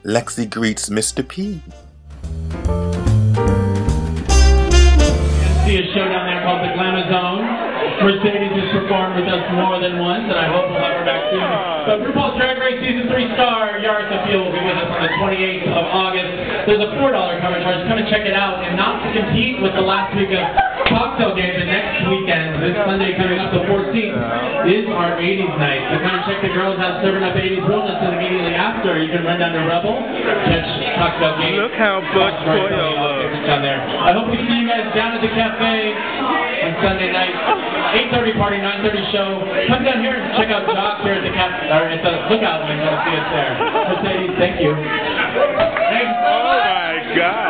Lexi greets Mr. P. See a show down there called the Glamazone. Mercedes has performed with us more than once, and I hope we'll have her back soon. But RuPaul's Drag Race Season 3 star Yarsa Field will be with us on the 28th of August. There's a $4 cover charge. Come and check it out. And not to compete with the last week of cocktail games, the next weekend, this Sunday coming up the 14th, is our 80s night. So come and check the girls out serving up 80s wellness, and immediately after, you can run down to Rebel, catch cocktail games. Look how Butch Coyle looks down there. I hope we see you guys down at the cafe on Sunday night. 8:30 party, 9:30 show. Come down here and check out Jock here at the at the Lookout and come see us there. Mercedes, thank you. Thanks. Oh my God.